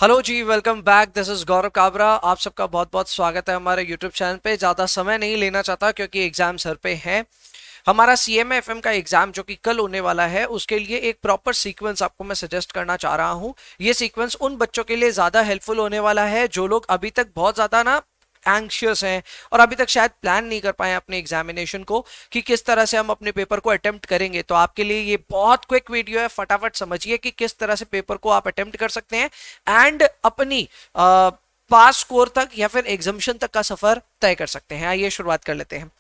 Hello ji, welcome back. This is Gaurav Kabra. आप सबका बहुत बहुत स्वागत है हमारे यूट्यूब चैनल पे। ज़्यादा समय नहीं लेना चाहता क्योंकि एग्जाम सर पे हैं। हमारा सीएमए एफएम का एग्जाम जो कि कल होने वाला है, उसके लिए एक प्रॉपर सीक्वेंस आपको मैं सजेस्ट करना चाह रहा हूँ। ये सीक्वेंस उन बच्चों के लिए ज़्यादा हेल्पफुल होने वाला है जो लोग अभी तक बहुत ज़्यादा ना एंग्शियस हैं और अभी तक शायद प्लान नहीं कर पाए अपने एग्जामिनेशन को कि किस तरह से हम अपने पेपर को अटेम्प्ट करेंगे। तो आपके लिए ये बहुत क्विक वीडियो है, फटाफट समझिए कि किस तरह से पेपर को आप अटेम्प्ट कर सकते हैं एंड अपनी पास स्कोर तक या फिर एग्जामिशन तक का सफर तय कर सकते हैं। आइए शुरुआत कर लेते हैं।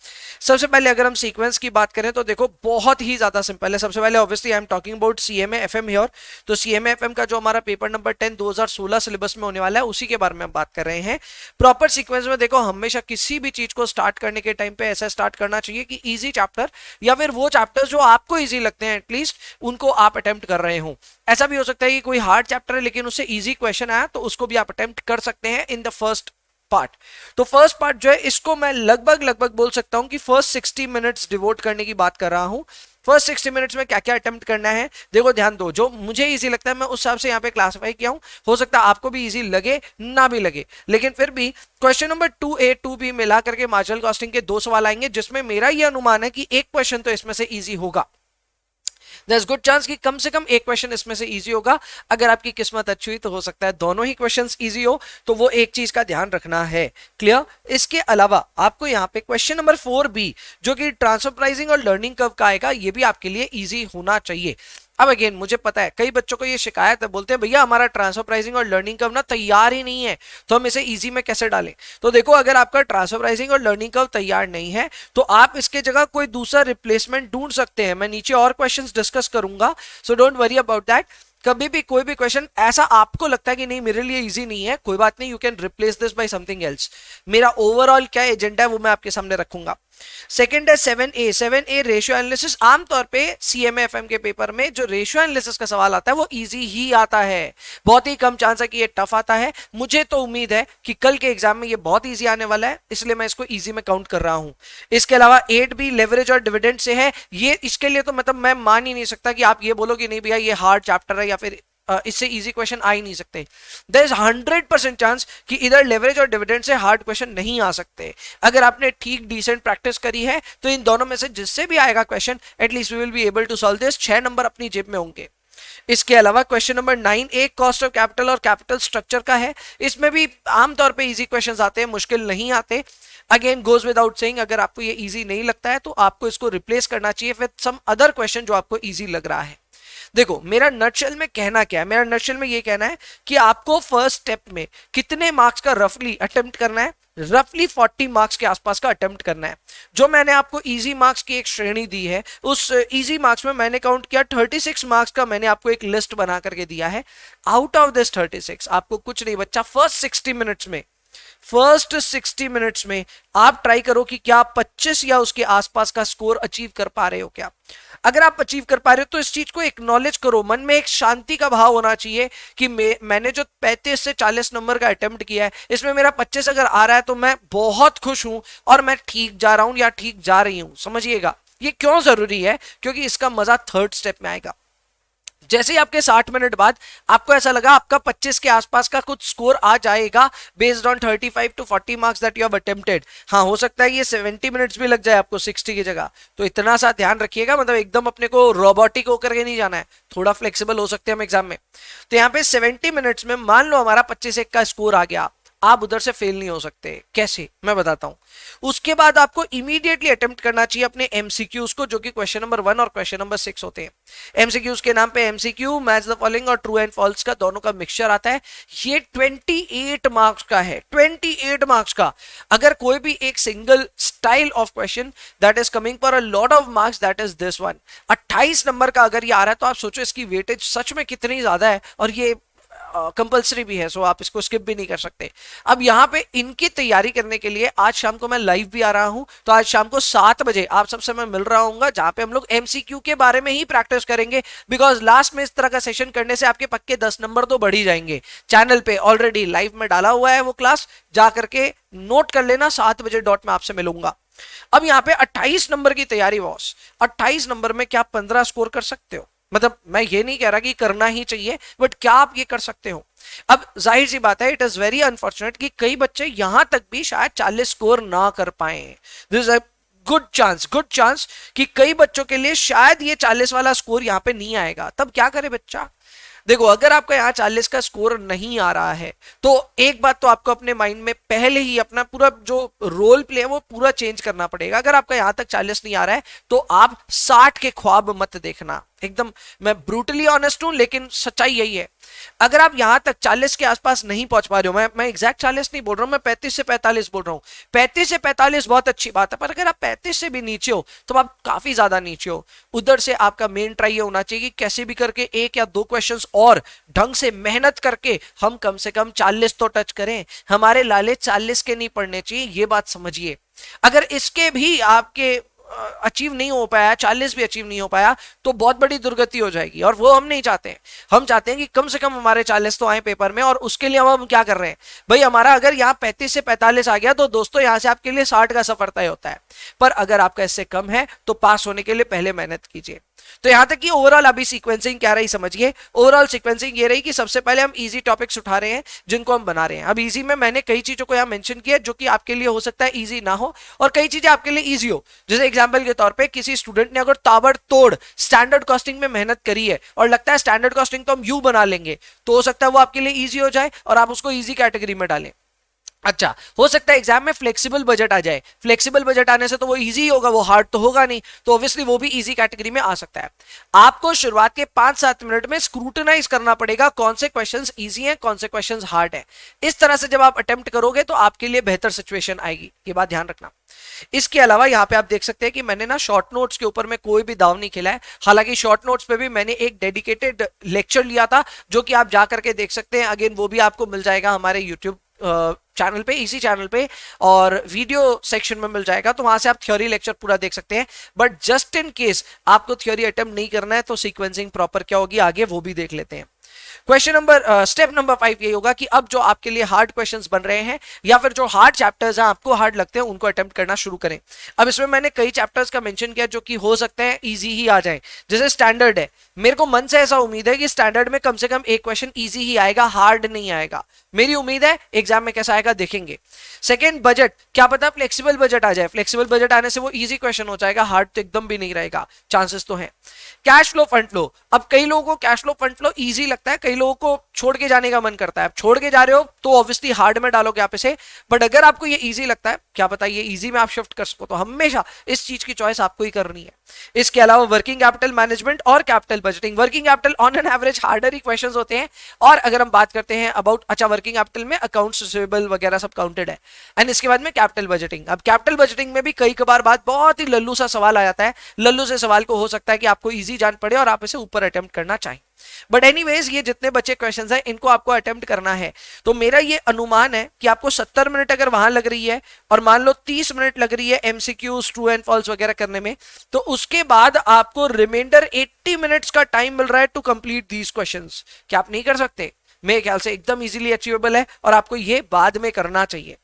सबसे पहले अगर हम सीक्वेंस की बात करें तो देखो बहुत ही ज्यादा सिंपल है। सबसे पहले obviously I am talking about CMA FM here. तो सीएमए एफएम का जो हमारा पेपर नंबर 10 2016 सिलेबस में होने वाला है, उसी के बारे में हम बात कर रहे हैं। प्रॉपर सीक्वेंस में देखो, हमेशा किसी भी चीज को स्टार्ट करने के टाइम पे ऐसा स्टार्ट करना चाहिए कि इजी चैप्टर या फिर वो चैप्टर जो आपको इजी लगते हैं एटलीस्ट उनको आप अटेम्प्ट कर रहे हो। ऐसा भी हो सकता है कि कोई हार्ड चैप्टर है लेकिन उससे इजी क्वेश्चन आया तो उसको भी आप अटेम्प्ट कर सकते हैं इन द फर्स्ट पार्ट। तो फर्स्ट पार्ट जो है इसको मैं लगभग लगभग बोल सकता हूं कि फर्स्ट 60 मिनट्स डिवोट करने की बात कर रहा हूं। फर्स्ट 60 मिनट्स में क्या क्या अटेम्प्ट करना है, देखो ध्यान दो। जो मुझे इजी लगता है मैं उस हिसाब से यहाँ पे क्लासिफाई किया हूं। हो सकता है आपको भी इजी लगे ना भी लगे, लेकिन फिर भी क्वेश्चन नंबर 2A 2B मिला करके मार्जिनल कॉस्टिंग के 2 सवाल आएंगे, जिसमें मेरा यह अनुमान है कि एक क्वेश्चन तो इसमें से इजी होगा। There's good chance कि कम से कम एक क्वेश्चन इसमें से इजी होगा। अगर आपकी किस्मत अच्छी हुई तो हो सकता है दोनों ही क्वेश्चंस इजी हो, तो वो एक चीज का ध्यान रखना है। क्लियर? इसके अलावा आपको यहाँ पे क्वेश्चन नंबर 4B जो कि ट्रांसफर प्राइसिंग और लर्निंग कर्व का आएगा, ये भी आपके लिए इजी होना चाहिए। अब अगेन मुझे पता है कई बच्चों को ये शिकायत है, बोलते हैं भैया हमारा ट्रांसफर प्राइसिंग और लर्निंग कर्व ना तैयार ही नहीं है, तो हम इसे इजी में कैसे डालें। तो देखो, अगर आपका ट्रांसफर प्राइसिंग और लर्निंग कर्व तैयार नहीं है तो आप इसके जगह कोई दूसरा रिप्लेसमेंट ढूंढ सकते हैं। मैं नीचे और क्वेश्चंस डिस्कस करूंगा, so don't worry about that. कभी भी कोई भी क्वेश्चन ऐसा आपको लगता है कि नहीं मेरे लिए इजी नहीं है, कोई बात नहीं, you can replace this by something else. मेरा ओवरऑल क्या एजेंडा है वो मैं आपके सामने रखूंगा। सेकंड है 7A रेशियो एनालिसिस। आमतौर पे सीएमएफएम के पेपर में जो रेशियो एनालिसिस का सवाल आता है वो इजी ही आता है। बहुत ही कम चांस है कि ये टफ आता है। मुझे तो उम्मीद है कि कल के एग्जाम में ये बहुत इजी आने वाला है, इसलिए मैं इसको इजी में काउंट कर रहा हूं। इसके अलावा 8B लेवरेज और डिविडेंड से है। ये इसके लिए तो मतलब मैं मान ही नहीं सकता कि आप ये बोलो कि नहीं भैया ये हार्ड चैप्टर है या फिर इससे इजी क्वेश्चन आ ही नहीं सकते। देयर इज 100% चांस कि इधर लेवरेज और डिविडेंड से हार्ड क्वेश्चन नहीं आ सकते। अगर आपने ठीक डिसेंट प्रैक्टिस करी है तो इन दोनों में से जिससे भी आएगा question, at least we will be able to solve this. 6 number अपनी जेब में होंगे। इसके अलावा question number 9A cost of capital और कैपिटल स्ट्रक्चर का है। इसमें भी आमतौर पे इजी क्वेश्चंस आते हैं, मुश्किल नहीं आते। अगेन गोज विदाउट सेइंग, अगर आपको ये इजी नहीं लगता है तो आपको इसको रिप्लेस करना चाहिए विद सम अदर क्वेश्चन जो आपको इजी लग रहा है। देखो मेरा नटशेल में कहना क्या है, मेरा नटशेल में ये कहना है कि आपको फर्स्ट स्टेप में कितने मार्क्स का रफली अटेम्प्ट करना है। रफली 40 मार्क्स के आसपास का अटेम्प्ट करना है। जो मैंने आपको इजी मार्क्स की एक श्रेणी दी है, उस इजी मार्क्स में मैंने काउंट किया 36 मार्क्स का, मैंने आपको एक लिस्ट बना करके दिया है। आउट ऑफ दिस 36 आपको कुछ नहीं बच्चा, फर्स्ट 60 मिनट्स में आप ट्राई करो कि क्या आप 25 या उसके आसपास का स्कोर अचीव कर पा रहे हो क्या। अगर आप अचीव कर पा रहे हो तो इस चीज को एक्नॉलेज करो। मन में एक शांति का भाव होना चाहिए कि मैंने जो 35 से 40 नंबर का अटेम्प्ट किया है, इसमें मेरा 25 अगर आ रहा है तो मैं बहुत खुश हूं और मैं ठीक जा रहा हूं या ठीक जा रही हूं। समझिएगा ये क्यों जरूरी है, क्योंकि इसका मजा थर्ड स्टेप में आएगा। जैसे ही आपके 60 मिनट बाद आपको ऐसा लगा आपका 25 के आसपास का कुछ स्कोर आ जाएगा based on 35 to 40 marks that you have attempted. हाँ, हो सकता है ये 70 मिनट्स भी लग जाए आपको 60 की जगह, तो इतना सा ध्यान रखिएगा। मतलब एकदम अपने को रोबोटिक होकर के नहीं जाना है, थोड़ा फ्लेक्सिबल हो सकते हैं हम एग्जाम में। तो यहाँ पे 70 मिनट्स में मान लो हमारा 25 का स्कोर आ गया, आप उधर से फेल नहीं हो सकते। कैसे, मैं बताता हूं। उसके बाद आपको इमीडिएटली अटेम्प्ट करना चाहिए अपने एमसीक्यूज को, जो कि क्वेश्चन नंबर 1 और क्वेश्चन नंबर 6 होते हैं। एमसीक्यूज के नाम पे एमसीक्यू मैच द फॉलोइंग और ट्रू एंड फॉल्स का दोनों का मिक्सचर आता है। ये 28 मार्क्स का है, 28 मार्क्स का। अगर कोई भी एक single style of question that is coming for a lot of marks, that is this one. 28 number का अगर ये आ रहा है तो आप सोचो इसकी वेटेज सच में कितनी ज्यादा है, और ये कंपल्सरी भी है, सो आप इसको स्किप भी नहीं कर सकते। अब यहाँ पे इनकी तैयारी करने के लिए आज शाम को मैं लाइव भी आ रहा हूं, तो आज शाम को 7 बजे आप सबसे मैं मिल रहा हूँ, जहां पे हम लोग एमसीक्यू के बारे में ही प्रैक्टिस करेंगे। बिकॉज लास्ट में इस तरह का सेशन करने से आपके पक्के 10 नंबर तो बढ़ ही जाएंगे। चैनल पे ऑलरेडी लाइव में डाला हुआ है वो क्लास, जा करके नोट कर लेना। 7 बजे डॉट में आपसे मिलूंगा। अब यहाँ पे 28 नंबर की तैयारी बॉस, 28 नंबर में क्या 15 स्कोर कर सकते हो? मतलब मैं ये नहीं कह रहा कि करना ही चाहिए, बट क्या आप ये कर सकते हो? अब जाहिर सी बात है, इट इज वेरी अनफॉर्चुनेट कि कई बच्चे यहां तक भी शायद 40 स्कोर ना कर पाए। दिस इज गुड चांस कि कई बच्चों के लिए शायद ये 40 वाला स्कोर यहां पे नहीं आएगा। तब क्या करे बच्चा? देखो, अगर आपका यहाँ 40 का स्कोर नहीं आ रहा है तो एक बात तो आपको अपने माइंड में पहले ही अपना पूरा जो रोल प्ले है वो पूरा चेंज करना पड़ेगा। अगर आपका यहाँ तक 40 नहीं आ रहा है तो आप 60 के ख्वाब मत देखना। एकदम मैं ब्रूटली ऑनेस्ट हूं, लेकिन सच्चाई यही है। अगर आप यहां तक 40 के आसपास नहीं पहुंच पा रहे हो, मैं एग्जैक्ट 40 नहीं बोल रहा हूं, मैं 35 से 45 बोल रहा हूं। 35 से 45 बहुत अच्छी बात है, पर अगर आप 35 से भी नीचे हो तो आप काफी ज्यादा नीचे हो। उधर से आपका मेन ट्राई ये होना चाहिए कि कैसे भी करके एक या दो क्वेश्चंस और ढंग से मेहनत करके हम कम से कम 40 तो टच करें। हमारे लाले 40 के नहीं पढ़ने चाहिए, ये बात समझिए। अगर इसके भी आपके अचीव नहीं हो पाया, 40 भी अचीव नहीं हो पाया, तो बहुत बड़ी दुर्गति हो जाएगी और वो हम नहीं चाहते हैं। हम चाहते हैं कि कम से कम हमारे 40 तो आए पेपर में, और उसके लिए हम क्या कर रहे हैं भाई, हमारा अगर यहाँ 35 से 45 आ गया तो दोस्तों यहाँ से आपके लिए 60 का सफर तय होता है। पर अगर आपका इससे कम है तो पास होने के लिए पहले मेहनत कीजिए। तो यहां तक कि ओवरऑल अभी सीक्वेंसिंग क्या रही समझिए। ओवरऑल सीक्वेंसिंग ये रही कि सबसे पहले हम इजी टॉपिक्स उठा रहे हैं जिनको हम बना रहे हैं। अब इजी में मैंने कई चीजों को यहां मेंशन किया जो कि आपके लिए हो सकता है इजी ना हो, और कई चीजें आपके लिए इजी हो। जैसे एग्जांपल के तौर पे किसी स्टूडेंट ने अगर ताबड़तोड़ स्टैंडर्ड कॉस्टिंग में मेहनत करी है और लगता है स्टैंडर्ड कॉस्टिंग तो हम यू बना लेंगे, तो हो सकता है वो आपके लिए इजी हो जाए और आप उसको इजी कैटेगरी में डालें। अच्छा, हो सकता है एग्जाम में फ्लेक्सिबल बजट आ जाए। फ्लेक्सिबल बजट आने से तो वो इजी होगा, वो हार्ड तो होगा नहीं, तो ऑब्वियसली वो भी इजी कैटेगरी में आ सकता है। आपको शुरुआत के 5-7 मिनट में स्क्रूटनाइज करना पड़ेगा कौन से क्वेश्चंस इजी हैं, कौन से क्वेश्चंस हार्ड हैं। इस तरह से जब आप अटेम्प्ट करोगे तो आपके लिए बेहतर सिचुएशन आएगी, ये बात ध्यान रखना। इसके अलावा यहाँ पे आप देख सकते हैं कि मैंने ना शॉर्ट नोट्स के ऊपर में कोई भी दाव नहीं खेला है। हालांकि शॉर्ट नोट्स पे भी मैंने एक डेडिकेटेड लेक्चर लिया था जो कि आप जा करके देख सकते हैं। अगेन वो भी आपको मिल जाएगा हमारे यूट्यूब चैनल पे, इसी चैनल पे, और वीडियो सेक्शन में मिल जाएगा, तो वहां से आप थ्योरी लेक्चर पूरा देख सकते हैं। बट जस्ट इन केस आपको थ्योरी अटेम्प्ट नहीं करना है तो सीक्वेंसिंग प्रॉपर क्या होगी आगे वो भी देख लेते हैं। स्टेप नंबर 5 ये होगा कि अब जो आपके लिए हार्ड क्वेश्चंस बन रहे हैं या फिर जो हार्ड चैप्टर्स हैं आपको हार्ड लगते हैं उनको अटेम्प्ट करना शुरू करें। अब इसमें मैंने कई चैप्टर्स का मेंशन किया जो कि हो सकते हैं इजी ही आ जाए। जैसे स्टैंडर्ड है, मेरे को मन से ऐसा उम्मीद है कि स्टैंडर्ड में कम से कम एक क्वेश्चन इजी ही आएगा, हार्ड नहीं आएगा। मेरी उम्मीद है, एग्जाम में कैसा आएगा देखेंगे। सेकेंड, बजट, क्या पता फ्लेक्सिबल बजट आ जाए। फ्लेक्सिबल बजट आने से वो इजी क्वेश्चन हो जाएगा, हार्ड तो एकदम भी नहीं रहेगा, चांसेस तो हैं। कैश फ्लो फंड फ्लो, अब कई लोगों को cash flow fund flow easy लगता है, कई लोगों को छोड़ के जाने का मन करता है। छोड़ के जा रहे हो तो ऑब्वियसली हार्ड में डालोगे आप इसे, बट अगर आपको ये इजी लगता है, क्या पता ये इजी में आप शिफ्ट कर सको, तो हमेशा इस चीज की चॉइस आपको ही करनी है। इसके अलावा वर्किंग कैपिटल मैनेजमेंट और capital budgeting. Working capital on an average harder he questions होते हैं, और अगर हम बात करते हैं अबाउट, अच्छा वर्किंग कैपिटल में अकाउंट्स रिसीवेबल वगैरह सब काउंटेड है, एंड इसके बाद में कैपिटल बजटिंग। अब कैपिटल बजटिंग में भी कई कबार बात बहुत ही लल्लू सा सवाल आ जाता है। लल्लू से सवाल को हो सकता है कि आपको इजी जान पड़े और आप इसे ऊपर अटेम्प्ट करना चाहें, बट एनीवेज ये जितने बचे क्वेश्चंस हैं इनको आपको अटेम्प्ट करना है। तो मेरा ये अनुमान है कि आपको 70 मिनट अगर वहां लग रही है और मान लो 30 मिनट लग रही है एमसीक्यूज, ट्रू एंड फॉल्स वगैरह करने में, तो उसके बाद आपको रिमाइंडर 80 मिनट्स का टाइम मिल रहा है टू कंप्लीट दीज क्वेश्चंस। क्या आप नहीं कर सकते? मेरे ख्याल से एकदम इजीली अचीवेबल है और आपको ये बाद में करना चाहिए।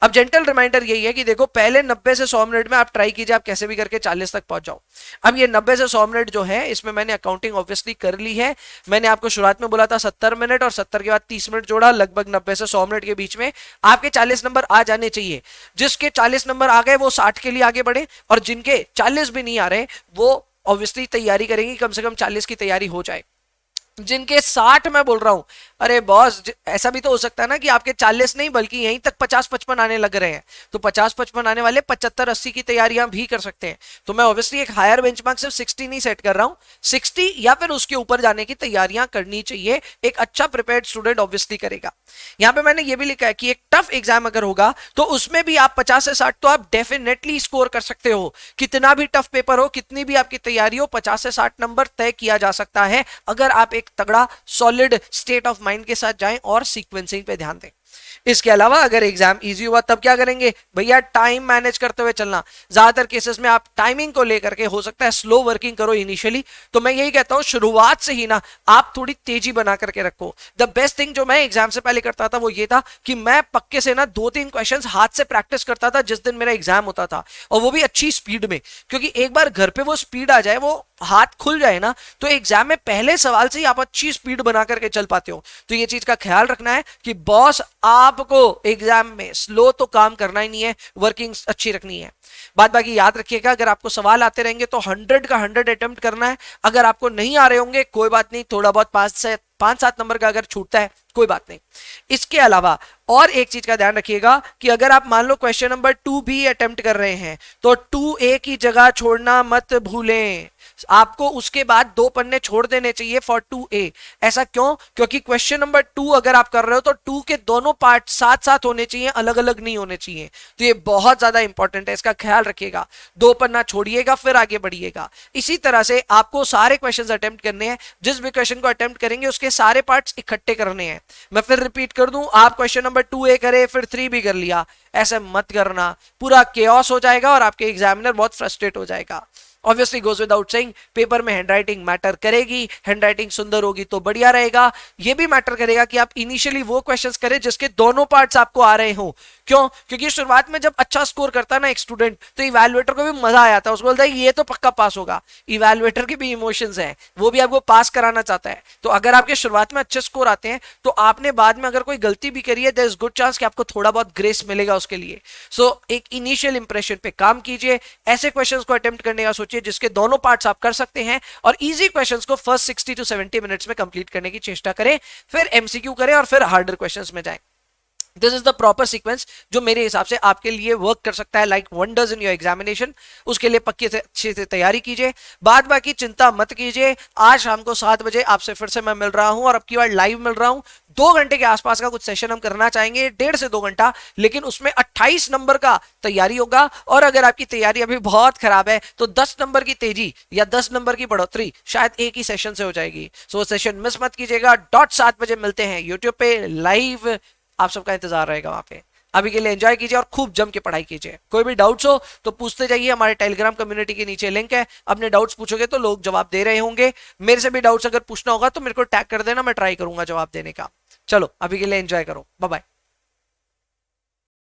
अब जेंटल रिमाइंडर यही है कि देखो, पहले 90 से 100 मिनट में आप ट्राई कीजिए, आप कैसे भी करके 40 तक पहुंच जाओ। अब ये 90 से 100 मिनट जो है, इसमें मैंने अकाउंटिंग ऑब्वियसली कर ली है। मैंने आपको शुरुआत में बोला था 70 मिनट, और 70 के बाद 30 मिनट जोड़ा, लगभग 90 से 100 मिनट के बीच में आपके 40 नंबर आ जाने चाहिए। जिसके 40 नंबर आ गए वो 60 के लिए आगे बढ़े, और जिनके 40 भी नहीं आ रहे वो ऑब्वियसली तैयारी करेंगे, कम से कम 40 की तैयारी हो जाए। जिनके 60 मैं बोल रहा हूं, अरे बॉस ऐसा भी तो हो सकता है ना कि आपके 40 नहीं बल्कि यहीं तक 50-55 आने लग रहे हैं, तो 50-55 आने वाले 75-80 की तैयारियां भी कर सकते हैं। तो मैं ऑब्वियसली एक हायर बेंचमार्क सिर्फ 60 नहीं सेट कर रहा हूं, 60 या फिर उसके ऊपर जाने की तैयारियां करनी चाहिए। एक अच्छा प्रिपेयर्ड स्टूडेंट ऑब्वियसली करेगा। यहां पे मैंने ये भी लिखा है कि एक टफ एग्जाम अगर होगा तो उसमें भी आप 50 से 60 तो आप डेफिनेटली स्कोर कर सकते हो। कितना भी टफ पेपर हो, कितनी भी आपकी तैयारी हो, 50 से 60 नंबर तय किया जा सकता है अगर आप एक तगड़ा सॉलिड स्टेट ऑफ माइंड के साथ जाएं और सीक्वेंसिंग पे ध्यान दें। इसके अलावा अगर एग्जाम इजी हुआ तब क्या करेंगे भैया, टाइम मैनेज करते हुए चलना। ज्यादातर केसेस में आप टाइमिंग को लेकर के हो सकता है स्लो वर्किंग करो इनिशियली, तो मैं यही कहता हूं शुरुआत से ही ना आप थोड़ी तेजी बना करके रखो। द बेस्ट थिंग जो मैं एग्जाम से पहले करता था वो ये था कि मैं पक्के से ना 2-3 क्वेश्चंस हाथ से प्रैक्टिस करता था जिस दिन मेरा एग्जाम होता था, और वो भी अच्छी स्पीड में, क्योंकि एक बार घर पे वो स्पीड आ जाए वो हाथ खुल जाए ना, तो एग्जाम में पहले सवाल से ही आप अच्छी स्पीड बना करके चल पाते हो। तो ये चीज का ख्याल रखना है कि बॉस आपको एग्जाम में स्लो तो काम करना ही नहीं है, वर्किंग अच्छी रखनी है। बात बाकी याद रखिएगा, अगर आपको सवाल आते रहेंगे तो 100 का 100 अटेम्प्ट करना है। अगर आपको नहीं आ रहे होंगे कोई बात नहीं, थोड़ा बहुत 5-7 नंबर का अगर छूटता है कोई बात नहीं। इसके अलावा और एक चीज का ध्यान रखिएगा कि अगर आप मान लो क्वेश्चन नंबर 2 भी अटेम्प्ट कर रहे हैं तो 2A की जगह छोड़ना मत भूलें। आपको उसके बाद 2 पन्ने छोड़ देने चाहिए फॉर 2A। ऐसा क्यों? क्योंकि क्वेश्चन नंबर 2 अगर आप कर रहे हो तो 2 के दोनों पार्ट साथ साथ होने चाहिए, अलग अलग नहीं होने चाहिए। तो ये बहुत ज्यादा इंपॉर्टेंट है, इसका ख्याल रखिएगा। 2 पन्ना छोड़िएगा फिर आगे बढ़िएगा। इसी तरह से आपको सारे क्वेश्चन अटेम्प्ट करने हैं, जिस भी क्वेश्चन को अटेम्प्ट करेंगे उसके सारे पार्ट्स इकट्ठे करने हैं। मैं फिर रिपीट कर दूं, आप क्वेश्चन नंबर 2A करे फिर 3 भी कर लिया, ऐसे मत करना, पूरा केओस हो जाएगा और आपके एग्जामिनर बहुत फ्रस्ट्रेट हो जाएगा। Obviously goes without saying, paper में हैंडराइटिंग मैटर करेगी, हैंडराइटिंग सुंदर होगी तो बढ़िया रहेगा। ये भी मैटर करेगा कि आप इनिशियली वो क्वेश्चंस करें जिसके दोनों पार्ट्स आपको आ रहे हो। क्यों? क्योंकि शुरुआत में जब अच्छा स्कोर करता है ना एक स्टूडेंट, तो इवैल्यूएटर को भी मजा आ जाता है, उसको बोलता है ये तो पक्का पास होगा। इवैल्यूएटर के भी इमोशंस हैं, वो भी आपको पास कराना चाहता है। तो अगर आपके शुरुआत में अच्छे स्कोर आते हैं तो आपने बाद में अगर कोई गलती भी करी है, देयर इज गुड चांस कि आपको थोड़ा बहुत ग्रेस मिलेगा उसके लिए। सो एक इनिशियल इंप्रेशन पे काम कीजिए, ऐसे क्वेश्चंस को अटेम्प्ट करने का सोचिए जिसके दोनों पार्ट्स आप कर सकते हैं, और इजी क्वेश्चंस को फर्स्ट 60 to 70 मिनट्स में कंप्लीट करने की चेष्टा करें, फिर एमसीक्यू करें और फिर हार्डर क्वेश्चंस में जाएं। This is the proper sequence जो मेरे हिसाब से आपके लिए वर्क कर सकता है like wonders in your examination. उसके लिए पक्के से अच्छे से तैयारी कीजिए, बाद बाकी चिंता मत कीजिए। आज शाम को 7 बजे आपसे फिर से मैं मिल रहा हूं, और अब की बार लाइव मिल रहा हूं। 2 घंटे के आसपास का कुछ सेशन हम करना चाहेंगे, 1.5 से 2 घंटा, लेकिन उसमें 28 नंबर का तैयारी होगा। और अगर आपकी तैयारी अभी बहुत खराब है तो 10 नंबर की तेजी या 10 नंबर की बढ़ोतरी शायद एक ही सेशन से हो जाएगी। सो सेशन मिस मत कीजिएगा। 7 बजे मिलते हैं यूट्यूब पे लाइव, आप सबका इंतजार रहेगा वहां पे। अभी के लिए एंजॉय कीजिए और खूब जम के पढ़ाई कीजिए। कोई भी डाउट्स हो तो पूछते जाइए, हमारे टेलीग्राम कम्युनिटी के नीचे लिंक है, अपने डाउट्स पूछोगे तो लोग जवाब दे रहे होंगे। मेरे से भी डाउट्स अगर पूछना होगा तो मेरे को टैग कर देना, मैं ट्राई करूंगा जवाब देने का। चलो अभी के लिए एंजॉय करो, बाय बाय।